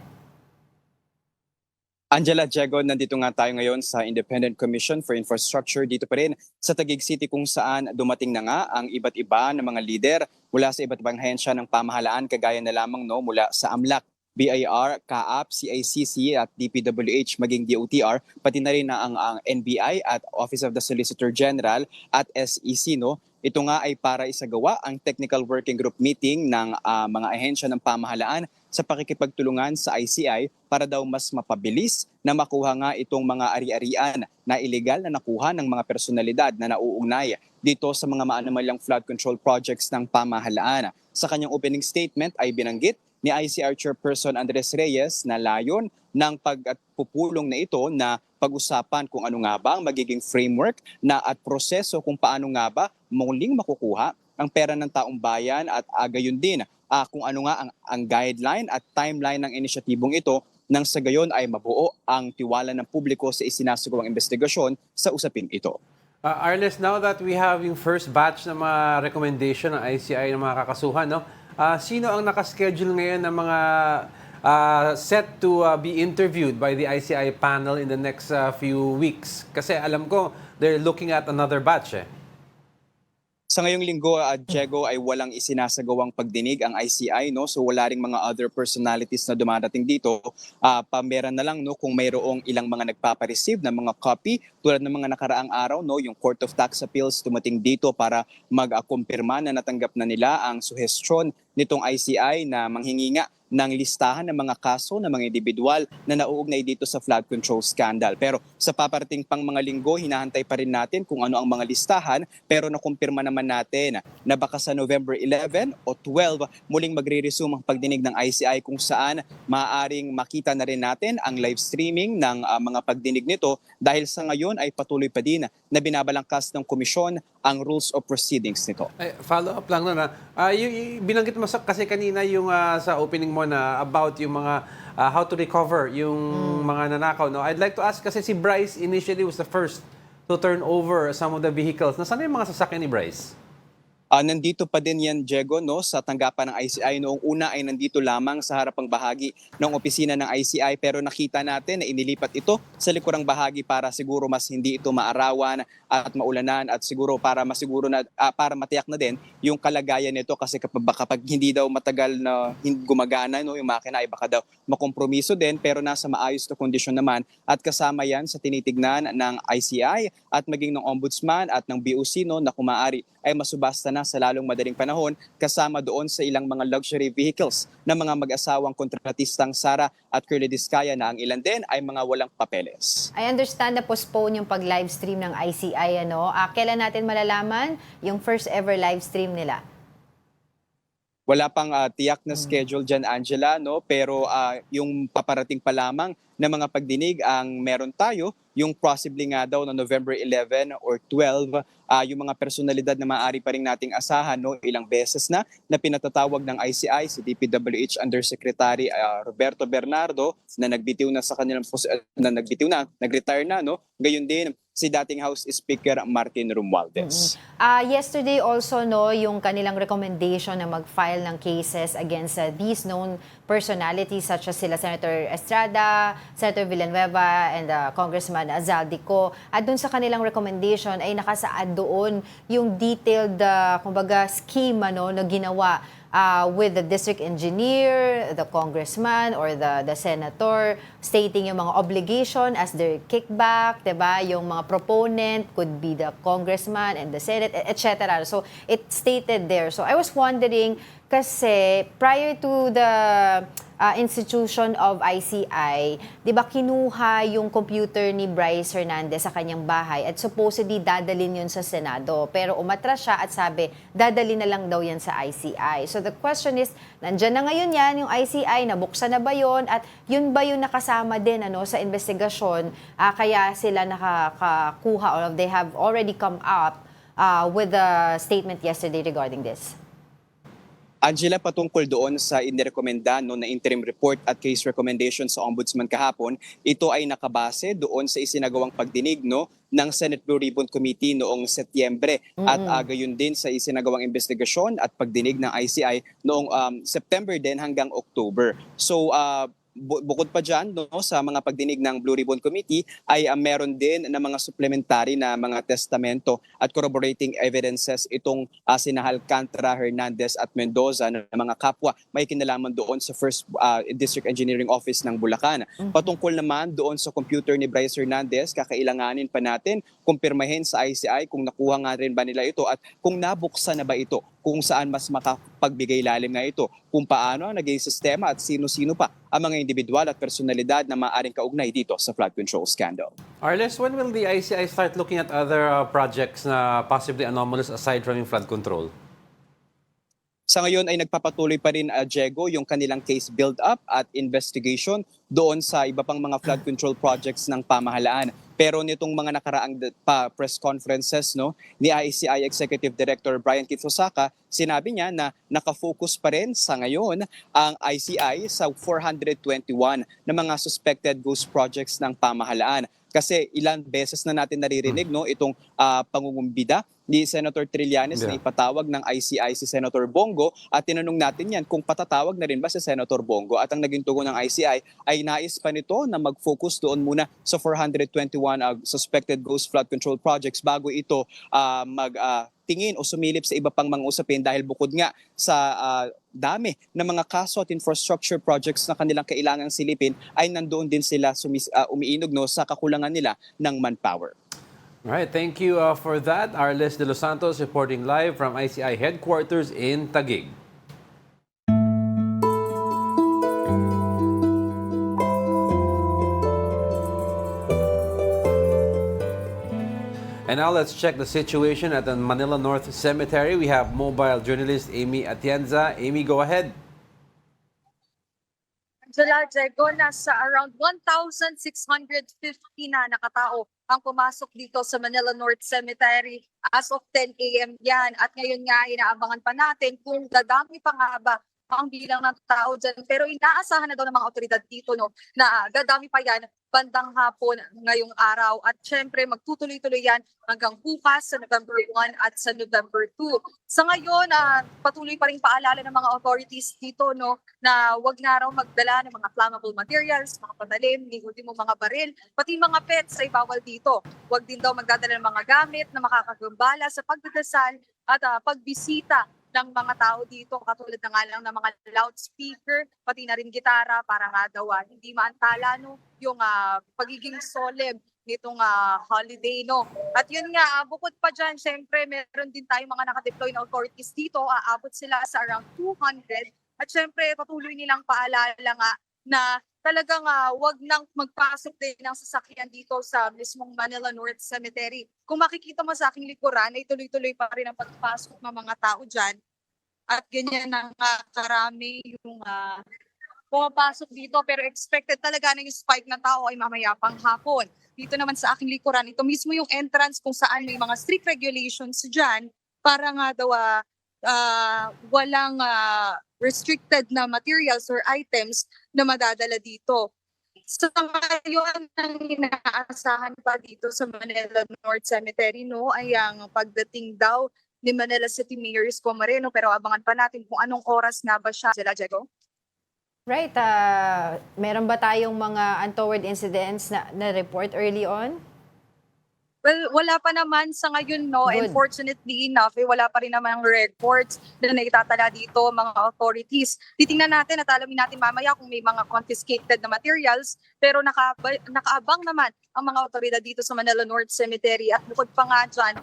Angela, Diego, nandito nga tayo ngayon sa Independent Commission for Infrastructure dito pa rin sa Taguig City, kung saan dumating na nga ang iba't iba ng mga lider mula sa iba't ibang ahensya ng pamahalaan, kagaya na lamang mula sa AMLAC, BIR, CAAP, CICC at DPWH, maging DOTR, pati na rin ang NBI at Office of the Solicitor General at SEC. Ito nga ay para isagawa ang Technical Working Group meeting ng mga ahensya ng pamahalaan sa pakikipagtulungan sa ICI para daw mas mapabilis na makuha nga itong mga ari-arian na illegal na nakuha ng mga personalidad na nauugnay dito sa mga maanamalyang flood control projects ng pamahalaan. Sa kanyang opening statement ay binanggit ni ICR Chairperson Andres Reyes na layon ng pagpupulong na ito na pag-usapan kung ano nga ba ang magiging framework na at proseso kung paano nga ba muling makukuha ang pera ng taong bayan at gayon din kung ano nga ang guideline at timeline ng inisyatibong ito nang sa gayon ay mabuo ang tiwala ng publiko sa isinasagawang investigasyon sa usaping ito. Arles, now that we have yung first batch ng mga recommendation ng ICI ng mga kakasuhan, sino ang nakaschedule ngayon ng mga set to be interviewed by the ICI panel in the next few weeks? Kasi alam ko, they're looking at another batch Sa ngayong linggo, Diego, ay walang isinasagawang pagdinig ang ICI, no? So wala ring mga other personalities na dumadating dito. Pameran na lang, no, kung mayroong ilang mga nagpapareceive ng mga copy tulad ng mga nakaraang araw, no, yung Court of Tax Appeals dumating dito para mag-kumpirma na natanggap na nila ang suhestyon nitong ICI na manghingi nga ng listahan ng mga kaso ng mga individual na nauugnay dito sa flood control scandal. Pero sa paparating pang mga linggo, hinahantay pa rin natin kung ano ang mga listahan, pero nakumpirma naman natin na baka sa November 11 o 12 muling magre-resume ang pagdinig ng ICI kung saan maaaring makita na rin natin ang live streaming ng mga pagdinig nito dahil sa ngayon ay patuloy pa din na binabalangkas ng komisyon ang rules of proceedings nito. Ay, follow up lang na. Binanggit mo kasi kanina yung sa opening mo na about yung mga how to recover yung mga nanakaw. No? I'd like to ask kasi si Bryce initially was the first to turn over some of the vehicles. Nasaan yung mga sasakyan ni Bryce? Nandito pa din yan, Diego, no, sa tanggapan ng ICI. Noong una ay nandito lamang sa harapang bahagi ng opisina ng ICI pero nakita natin na inilipat ito sa likurang bahagi para siguro mas hindi ito maarawan at maulanan at siguro para masiguro na para matiyak na din yung kalagayan nito kasi kapag hindi daw matagal na gumagana, no, yung makina ay baka daw makompromiso din pero nasa maayos na kondisyon naman at kasama yan sa tinitignan ng ICI at maging ng Ombudsman at ng BOC, no, na kung maaari ay masubasta na sa lalong madaling panahon kasama doon sa ilang mga luxury vehicles ng mga mag-asawang kontratistang Sara at Curly Discaya na ang ilan din ay mga walang papeles. I understand na postpone yung pag-livestream ng ICI. Kailan natin malalaman yung first ever livestream nila? Wala pang tiyak na schedule dyan, Angela, no? Pero yung paparating pa lamang na mga pagdinig ang meron tayo, yung possibly nga daw na November 11 or 12, yung mga personalidad na maaari pa rin nating asahan, no? Ilang beses na pinatatawag ng ICI, si DPWH Undersecretary Roberto Bernardo na nagbitiw na sa kanilang nag-retire na, no? Gayon din si dating House Speaker Martin Romualdez. Yesterday also, no, yung kanilang recommendation na mag-file ng cases against these known personalities such as sila Senator Estrada, Senator Villanueva, and Congressman Zaldico. At dun sa kanilang recommendation ay nakasaad doon yung detailed kumbaga scheme na ginawa with the district engineer, the congressman, or the senator, stating yung mga obligation as their kickback, diba? Yung mga proponent could be the congressman and the Senate, etc. So, it stated there. So, I was wondering, kasi prior to the institution of ICI, di ba kinuha yung computer ni Bryce Hernandez sa kanyang bahay at supposedly dadalhin yun sa Senado. Pero umatras siya at sabi, dadalhin na lang daw yan sa ICI. So the question is, nandyan na ngayon yan, yung ICI, nabuksan na ba yun? At yun ba yung nakasama din sa investigasyon? Kaya sila nakakakuha or they have already come up with a statement yesterday regarding this? Angela, patungkol doon sa inirekomenda na interim report at case recommendation sa Ombudsman kahapon, ito ay nakabase doon sa isinagawang pagdinig ng Senate Blue Ribbon Committee noong Setyembre at gayon din sa isinagawang investigasyon at pagdinig ng ICI noong September din hanggang October. So bukod pa dyan, sa mga pagdinig ng Blue Ribbon Committee ay meron din na mga supplementary na mga testamento at corroborating evidences itong sina Alcantara, Hernandez at Mendoza na mga kapwa may kinalaman doon sa First District Engineering Office ng Bulacan. Patungkol naman doon sa computer ni Bryce Hernandez, kakailanganin pa natin kumpirmahin sa ICI kung nakuha nga rin ba nila ito at kung nabuksan na ba ito, kung saan mas makapagbigay lalim nga ito, kung paano ang naging sistema at sino-sino pa ang mga individual at personalidad na maaaring kaugnay dito sa flood control scandal. Arles, when will the ICI start looking at other projects na possibly anomalous aside from yung flood control? Sa ngayon ay nagpapatuloy pa rin, Diego, yung kanilang case build-up at investigation doon sa iba pang mga flood control projects ng pamahalaan. Pero nitong mga nakaraang press conferences ni ICI Executive Director Brian Kitsosaka, sinabi niya na nakafocus pa rin sa ngayon ang ICI sa 421 na mga suspected ghost projects ng pamahalaan. Kasi ilang beses na natin naririnig itong pangungumbida ni Senator Trillanes na Yeah. ipatawag ng ICI si Senator Bongo at tinanong natin yan kung patatawag na rin ba si Senator Bongo at ang naging tugon ng ICI ay nais pa nito na mag-focus doon muna sa 421 suspected ghost flood control projects bago ito tingin o sumilip sa iba pang mga usapin dahil bukod nga sa dami ng mga kaso at infrastructure projects na kanilang kailangang silipin ay nandoon din sila umiinog sa kakulangan nila ng manpower. All right, thank you for that. Arles de los Santos reporting live from ICI headquarters in Taguig. And now let's check the situation at the Manila North Cemetery. We have mobile journalist Amy Atienza. Amy, go ahead. Angela, Diego, nasa around 1,650 na nakatao ang pumasok dito sa Manila North Cemetery as of 10 a.m. yan. At ngayon nga, inaabangan pa natin kung dadami pa nga ba ang bilang ng tao dyan. Pero inaasahan na daw ng mga otoridad dito na dadami pa yan bandang hapon ngayong araw. At syempre, magtutuloy-tuloy yan hanggang bukas sa November 1 at sa November 2. Sa ngayon, patuloy pa rin paalala ng mga authorities dito na wag na raw magdala ng mga flammable materials, mga patalim, ultimo mga baril, pati mga pets ay bawal dito. Wag din daw magdadala ng mga gamit na makakagambala sa pagdadasal at pagbisita ng mga tao dito, katulad na nga lang ng mga loudspeaker, pati na rin gitara para nga daw hindi maantala yung pagiging solemn nitong holiday. At yun nga, bukod pa dyan, syempre meron din tayong mga nakadeploy na authorities dito, aabot sila sa around 200. At syempre patuloy nilang paalala nga na talagang wag nang magpasok din ng sasakyan dito sa mismong Manila North Cemetery. Kung makikita mo sa aking likuran, ay tuloy-tuloy pa rin ang pagpasok ng mga tao dyan. At ganyan na karami yung pumapasok dito. Pero expected talaga na yung spike ng tao ay mamaya pang hapon. Dito naman sa aking likuran, ito mismo yung entrance kung saan may mga strict regulations dyan para nga daw walang restricted na materials or items na madadala dito. So ngayon, ang inaasahan pa dito sa Manila North Cemetery ay ang pagdating daw ni Manila City Mayor Isko Moreno, pero abangan pa natin kung anong oras na ba siya. Sila, Diego? Right. Meron ba tayong mga untoward incidents na report early on? Well, wala pa naman sa ngayon, Good. and fortunately enough, wala pa rin naman ang records na naitatala dito mga authorities. Titingnan natin at alamin natin mamaya kung may mga confiscated na materials, pero nakaabang naman ang mga otoridad dito sa Manila North Cemetery. At bukod pa nga dyan,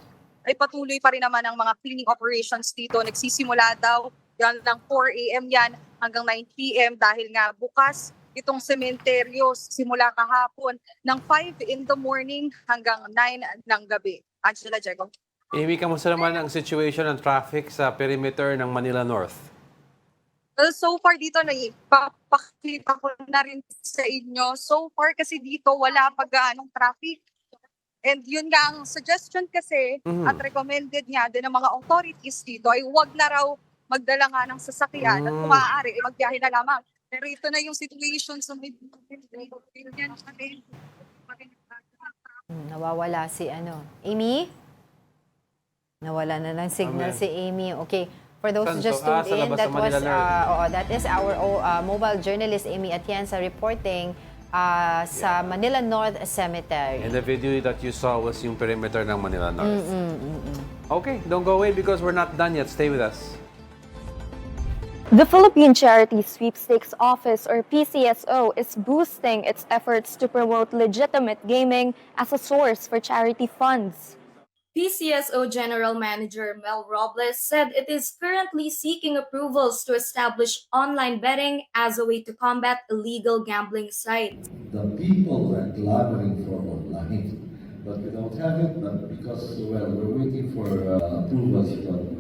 ay patuloy pa rin naman ang mga cleaning operations dito. Nagsisimula daw yan ng 4 a.m. yan hanggang 9 p.m. dahil nga bukas itong sementeryo simula kahapon ng 5 in the morning hanggang 9 ng gabi. Angela, Diego. Amy, kamusta naman ang situation ng traffic sa perimeter ng Manila North? Well, so far dito, ipapakita ko na rin sa inyo. So far kasi dito wala pa gaanong traffic. And yun nga ang suggestion kasi at recommended nga din ng mga authorities dito ay huwag na raw magdala nga ng sasakyan at kung maaari, magbiyahe na lamang. Pero ito na yung situation sa Nawawala si Amy? Nawala na ng signal si Amy. Okay. For those who just tuned sa in, labas ng Manila that is our mobile journalist Amy Atienza reporting sa Manila North Cemetery. And the video that you saw was yung perimeter ng Manila North. Okay, don't go away because we're not done yet. Stay with us. The Philippine Charity Sweepstakes Office, or PCSO, is boosting its efforts to promote legitimate gaming as a source for charity funds. PCSO General Manager Mel Robles said it is currently seeking approvals to establish online betting as a way to combat illegal gambling sites. The people are clamoring for online, but we don't have it, but because, we're waiting for approvals from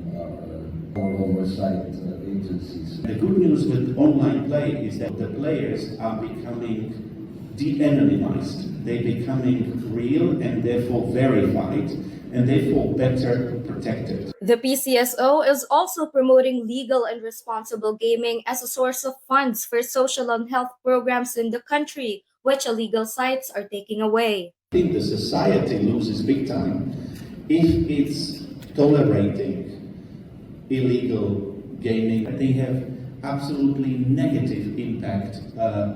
our oversight agencies. The good news with online play is that the players are becoming de-anonymized. They're becoming real and therefore verified, and therefore better protected. The PCSO is also promoting legal and responsible gaming as a source of funds for social and health programs in the country, which illegal sites are taking away. I think the society loses big time if it's tolerating illegal gaming. They have absolutely negative impact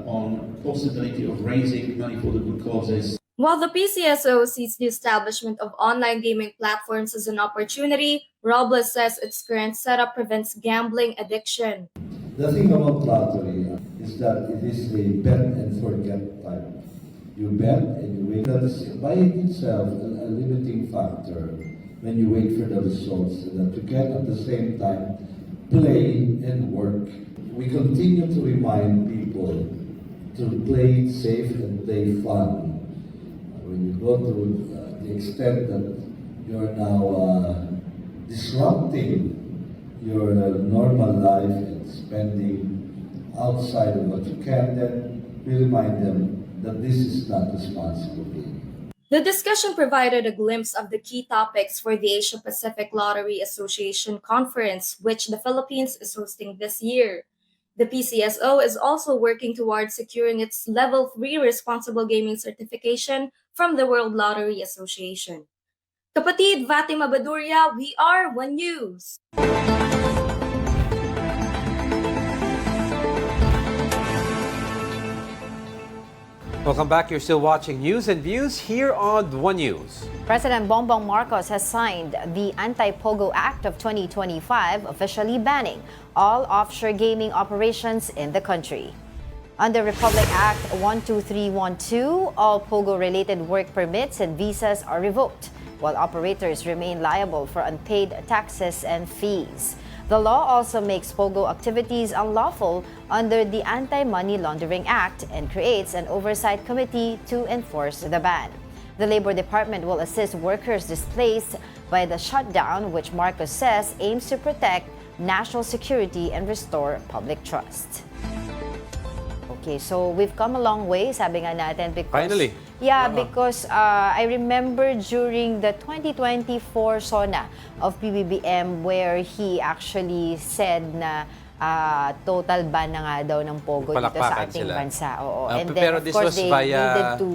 on possibility of raising money for the good causes. While the PCSO sees the establishment of online gaming platforms as an opportunity, Robles says its current setup prevents gambling addiction. The thing about lottery is that it is a bet and forget type. You bet and you wait. That is by itself a limiting factor when you wait for the results, and that you can at the same time play and work. We continue to remind people to play safe and play fun. When you go to the extent that you're now disrupting your normal life and spending outside of what you can, then we remind them that this is not responsible gaming. The discussion provided a glimpse of the key topics for the Asia Pacific Lottery Association Conference, which the Philippines is hosting this year. The PCSO is also working towards securing its Level 3 responsible gaming certification from the World Lottery Association. Kapatid Fatima Baduria, we are One News. Welcome back. You're still watching News and Views here on One News. President Bongbong Marcos has signed the Anti-Pogo Act of 2025, officially banning all offshore gaming operations in the country. Under Republic Act 12312, all Pogo-related work permits and visas are revoked, while operators remain liable for unpaid taxes and fees. The law also makes Pogo activities unlawful under the Anti-Money Laundering Act and creates an oversight committee to enforce the ban. The Labor Department will assist workers displaced by the shutdown, which Marcos says aims to protect national security and restore public trust. Okay, so we've come a long way, sabi nga natin, because... Finally. Yeah, because I remember during the 2024 SONA of PBBM where he actually said na total ban na nga daw ng Pogo dito sa ating bansa. Oo. And then, pero of this course, was they via needed to...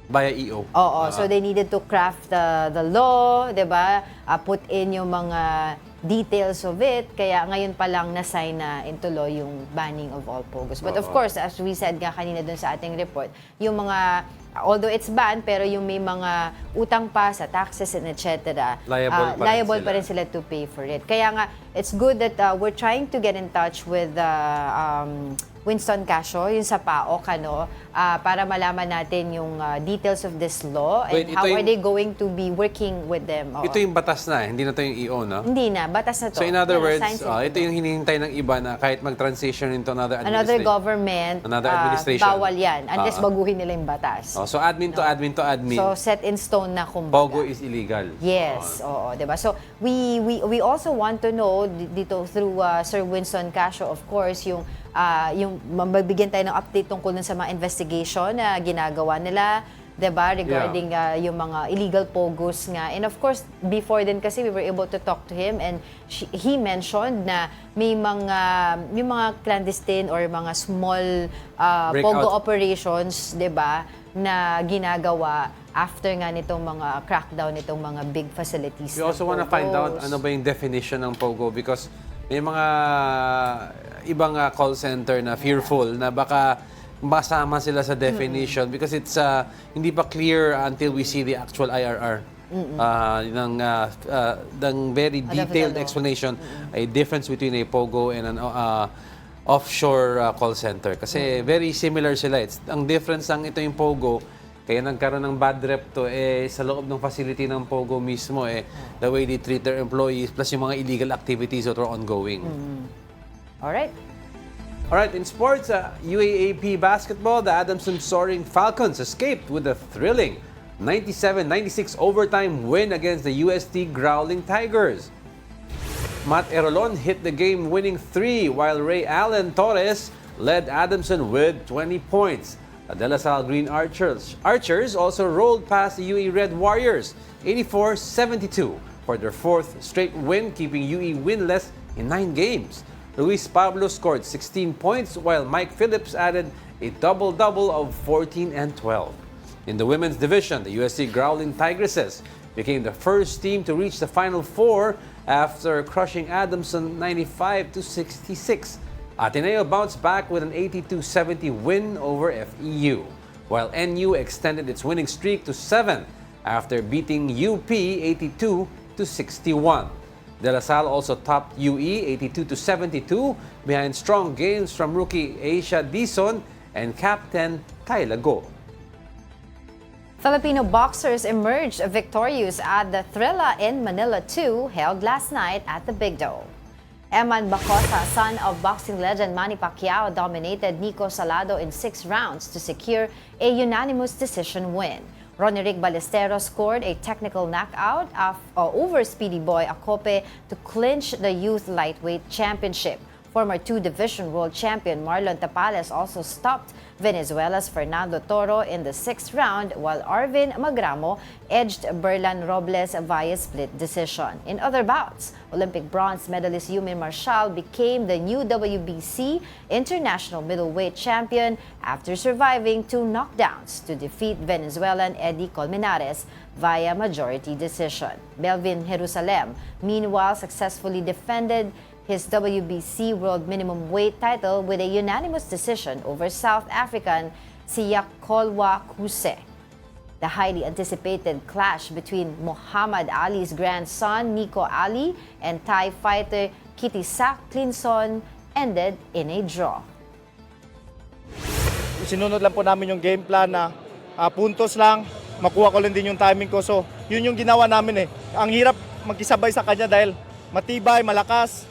Via EO. Oo, so they needed to craft the law, di ba? Put in yung mga details of it. Kaya ngayon pa lang na-sign na into law yung banning of all Pogos. But of course, as we said nga kanina dun sa ating report, yung mga, although it's banned, pero yung may mga utang pa sa taxes and etc. Liable pa rin sila to pay for it. Kaya nga, it's good that we're trying to get in touch with Winston Casio, yung sa PAOK, para malaman natin yung details of this law and how are they going to be working with them. Oo. Ito yung batas na, hindi na ito yung EO, no? Hindi na, batas na to. So in other words, ito yung hinihintay ng iba na kahit mag-transition into another another government, another administration. Bawal yan, unless baguhin nila yung batas. So admin to admin to admin. So set in stone na kumbaga. Pogo is illegal. Yes, oo, diba? So we also want to know dito through Sir Winston Casio, of course, yung magbigyan tayo ng update tungkol sa mga investigation na ginagawa nila, 'di ba, regarding yung mga illegal pogos nga. And of course, before then kasi we were able to talk to him and he mentioned na may mga clandestine or mga small pogo operations, 'di ba, na ginagawa after nga nitong mga crackdown nitong mga big facilities. We also want to find out ano ba yung definition ng pogo because may mga ibang call center na fearful na baka masama sila sa definition because it's hindi pa clear until we see the actual IRR. Ng very detailed explanation, a difference between a POGO and an offshore call center. Kasi very similar sila. Ang difference lang ito yung POGO, kaya nagkaroon ng bad rep to sa loob ng facility ng POGO mismo the way they treat their employees plus yung mga illegal activities that are ongoing. Alright, in sports, UAAP basketball, the Adamson Soaring Falcons escaped with a thrilling 97-96 overtime win against the UST Growling Tigers. Matt Erolon hit the game-winning three while Ray Allen Torres led Adamson with 20 points. The De La Salle Green Archers also rolled past the UE Red Warriors 84-72 for their fourth straight win, keeping UE winless in 9 games. Luis Pablo scored 16 points while Mike Phillips added a double-double of 14 and 12. In the women's division, the USC Growling Tigresses became the first team to reach the Final Four after crushing Adamson 95-66. Ateneo bounced back with an 82-70 win over FEU, while NU extended its winning streak to 7 after beating UP 82-61. De La Salle also topped UE 82-72 behind strong games from rookie Asia Dizon and captain Kyla Go. Filipino boxers emerged victorious at the Thrilla in Manila 2 held last night at the Big Dome. Eman Bacosa, son of boxing legend Manny Pacquiao, dominated Nico Salado in 6 rounds to secure a unanimous decision win. Ronerick Ballesteros scored a technical knockout over Speedy Boy Acope to clinch the youth lightweight championship. Former 2-division world champion Marlon Tapales also stopped Venezuela's Fernando Toro in the 6th round, while Arvin Magramo edged Berlan Robles via split decision. In other bouts, Olympic bronze medalist Yumin Marshall became the new WBC international middleweight champion after surviving 2 knockdowns to defeat Venezuelan Eddie Colmenares via majority decision. Melvin Jerusalem, meanwhile, successfully defended his WBC world minimum weight title with a unanimous decision over South African Siyakolwa Kuse. The highly anticipated clash between Muhammad Ali's grandson Nico Ali and Thai fighter Kitisak Clinson ended in a draw. Sinunod lang po namin yung game plan na puntos lang, makuha ko lang din yung timing ko. So, yun yung ginawa namin eh. Ang hirap magkisabay sa kanya dahil matibay, malakas.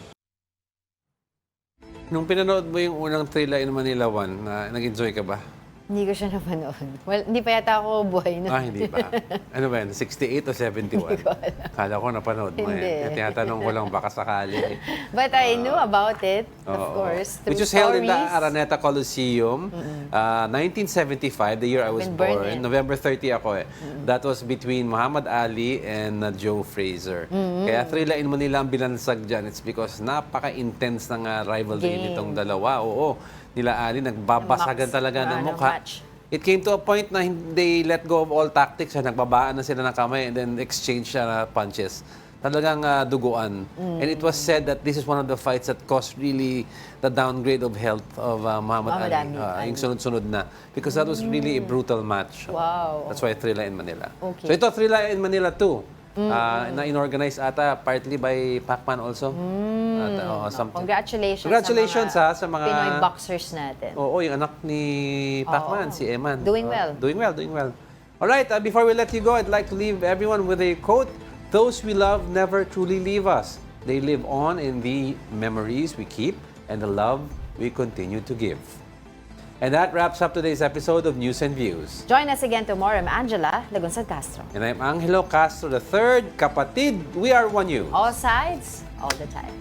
Nung pinanood mo yung unang Thrilla in Manila 1, nag-enjoy ka ba? Hindi ko siya napanood. Well, hindi pa yata ako buhay na. Hindi pa. Ano ba yan? 68 o 71? Hindi ko alam. Kala ko napanood mo Hindi. yan. Tinatanong ko lang baka sakali. But I knew about it, of course, through Which was held in the stories. Araneta Coliseum, 1975, the year I was I've been born born. in. November 30 ako eh. That was between Muhammad Ali and Joe Frazier. Kaya Thrilla in Manila ang binansag dyan. It's because napaka-intense ng rivalry Game. nitong dalawa. Oo. Nila Ali, nagbabasagan talaga ng mukha. Match. It came to a point na they let go of all tactics. Nagbabaan na sila ng kamay and then exchange punches. Talagang duguan. And it was said that this is one of the fights that caused really the downgrade of health of Muhammad Ali. Yung sunod-sunod na. Because that was really a brutal match. Wow. That's why Thrilla in Manila. Okay. So ito, Thrilla in Manila 2. Na inorganize ata partly by Pacman also. Congratulations, Congratulations sa mga Pinoy boxers natin. Oo, yung anak ni Pacman, si Eman. Doing well. Doing well. All right, before we let you go, I'd like to leave everyone with a quote. Those we love never truly leave us. They live on in the memories we keep and the love we continue to give. And that wraps up today's episode of News and Views. Join us again tomorrow. I'm Angela Lagunsad Castro. And I'm Angelo Castro III. Kapatid, we are one you. All sides, all the time.